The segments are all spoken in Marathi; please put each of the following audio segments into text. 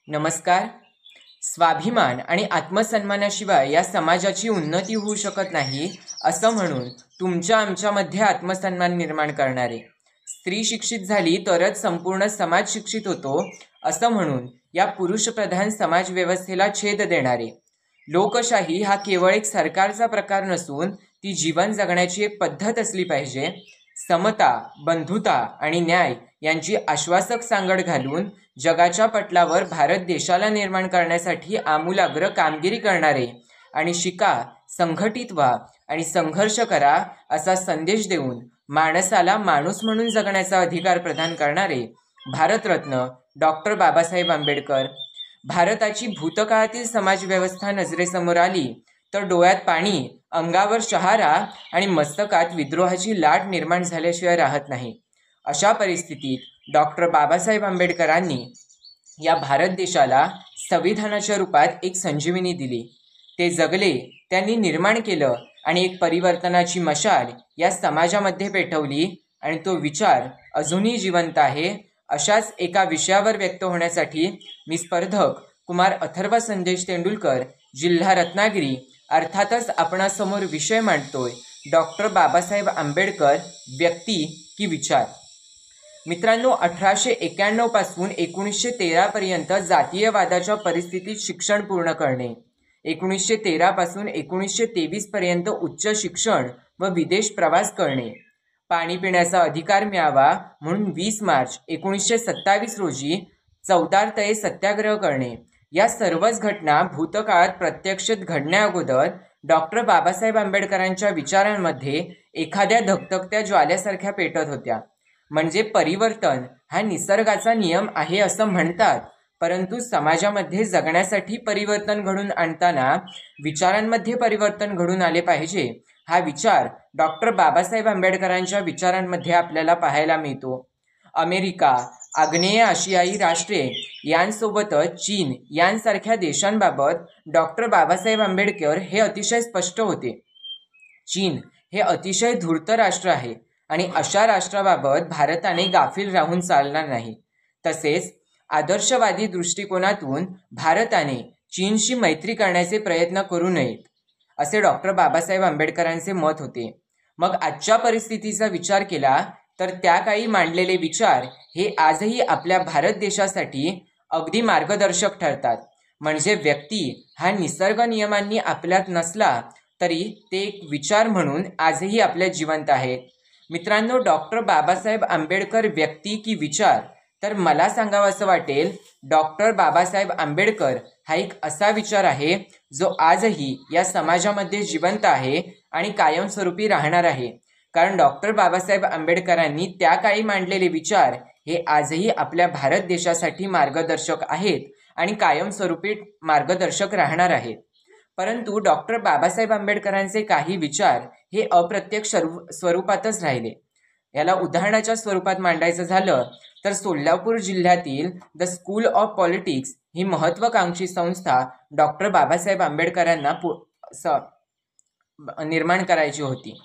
नमस्कार. स्वाभिमान आणि आत्मसन्मानाशिवाय या समाजाची उन्नती होऊ शकत नाही असं म्हणून तुमच्या आमच्यामध्ये आत्मसन्मान निर्माण करणारे, स्त्री शिक्षित झाली तरच संपूर्ण समाज शिक्षित होतो असं म्हणून या पुरुषप्रधान समाज व्यवस्थेला छेद देणारे, लोकशाही हा केवळ एक सरकारचा प्रकार नसून ती जीवन जगण्याची एक पद्धत असली पाहिजे, समता, बंधुता आणि न्याय यांची आश्वासक सांगड घालून जगाच्या पटलावर भारत देशाला निर्माण करण्यासाठी आमूलाग्र कामगिरी करणारे आणि शिका, संघटित व्हा आणि संघर्ष करा असा संदेश देऊन माणसाला माणूस म्हणून जगण्याचा अधिकार प्रदान करणारे भारतरत्न डॉक्टर बाबासाहेब आंबेडकर. भारताची भूतकाळातील समाजव्यवस्था नजरेसमोर आली तर डोळ्यात पाणी, अंगावर शहारा आणि मस्तकात विद्रोहाची लाट निर्माण झाल्याशिवाय राहत नाही. अशा परिस्थितीत डॉक्टर बाबासाहेब आंबेडकरांनी या भारत देशाला संविधानाच्या रूपात एक संजीवनी दिली. ते जगले, त्यांनी निर्माण केलं आणि एक परिवर्तनाची मशाल या समाजामध्ये पेटवली आणि तो विचार अजूनही जिवंत आहे. अशाच एका विषयावर व्यक्त होण्यासाठी मी स्पर्धक कुमार अथर्व संदेश तेंडुलकर, जिल्हा रत्नागिरी, अर्थातच आपणासमोर विषय मांडतोय, डॉक्टर बाबासाहेब आंबेडकर व्यक्ती की विचार. मित्रांनो, 1891 पासून 1913 पर्यंत जातीयवादाच्या परिस्थितीत शिक्षण पूर्ण करणे, 1913 पासून 1923 पर्यंत उच्च शिक्षण व विदेश प्रवास करणे, पाणी पिण्याचा अधिकार मिळावा म्हणून 20 मार्च 1927 रोजी चौदार तळे सत्याग्रह करणे, या सर्वच घटना भूतकाळात प्रत्यक्षात घडण्याअगोदर डॉक्टर बाबासाहेब आंबेडकरांच्या विचारांमध्ये एखाद्या धगधगत्या ज्वाल्यासारख्या पेटत होत्या. म्हणजे परिवर्तन हा निसर्गाचा नियम आहे असं म्हणतात, परंतु समाजामध्ये जगण्यासाठी परिवर्तन घडून आणताना विचारांमध्ये परिवर्तन घडून आले पाहिजे, हा विचार डॉक्टर बाबासाहेब आंबेडकरांच्या विचारांमध्ये आपल्याला पाहायला मिळतो. अमेरिका, आग्नेय आशियाई राष्ट्रे यांसोबतच चीन यांसारख्या देशांबाबत डॉक्टर बाबासाहेब आंबेडकर हे अतिशय स्पष्ट होते. चीन हे अतिशय धूर्त राष्ट्र आहे आणि अशा राष्ट्राबाबत भारताने गाफील राहून चालणार नाही. तसेच आदर्शवादी दृष्टिकोनातून भारताने चीनशी मैत्री करण्याचे प्रयत्न करू नयेत, असे डॉक्टर बाबासाहेब आंबेडकरांचे मत होते. मग आजच्या परिस्थितीचा विचार केला तर त्या काळी मांडलेले विचार हे आजही आपल्या भारत देशासाठी अगदी मार्गदर्शक ठरतात. म्हणजे व्यक्ती हा निसर्ग नियमांनी आपल्यात नसला तरी ते एक विचार म्हणून आजही आपल्यात जिवंत आहेत. मित्रांनो, डॉक्टर बाबासाहेब आंबेडकर व्यक्ती की विचार, तर मला सांगावं असं वाटेल, डॉक्टर बाबासाहेब आंबेडकर हा एक असा विचार आहे जो आजही या समाजामध्ये जिवंत आहे आणि कायमस्वरूपी राहणार आहे. कारण डॉक्टर बाबासाहेब आंबेडकरांनी त्या काळी मांडलेले विचार हे आजही आपल्या भारत देशासाठी मार्गदर्शक आहेत आणि कायमस्वरूपी मार्गदर्शक राहणार आहेत. परंतु डॉक्टर बाबासाहेब आंबेडकरांचे काही विचार हे अप्रत्यक्ष स्वरूपातच राहिले. याला उदाहरणाच्या स्वरूपात मांडायचं झालं तर सोलापूर जिल्ह्यातील द स्कूल ऑफ पॉलिटिक्स ही महत्त्वाकांक्षी संस्था डॉक्टर बाबासाहेब आंबेडकरांना निर्माण करायची होती.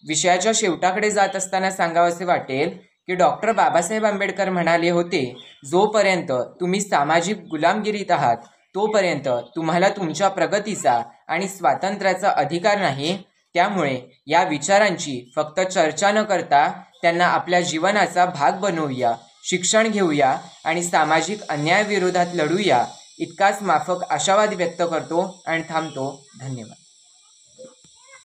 विषयाच्या शेवटाकडे जात असताना सांगावंसे वाटेल की डॉक्टर बाबासाहेब आंबेडकर म्हणाले होते, जोपर्यंत तुम्ही सामाजिक गुलामगिरीत आहात तोपर्यंत तुम्हाला तुमच्या प्रगतीचा आणि स्वातंत्र्याचा अधिकार नाही. त्यामुळे या विचारांची फक्त चर्चा न करता त्यांना आपल्या जीवनाचा भाग बनवूया, शिक्षण घेऊया आणि सामाजिक अन्यायाविरोधात लढूया. इतकाच माफक आशावाद व्यक्त करतो आणि थांबतो. धन्यवाद.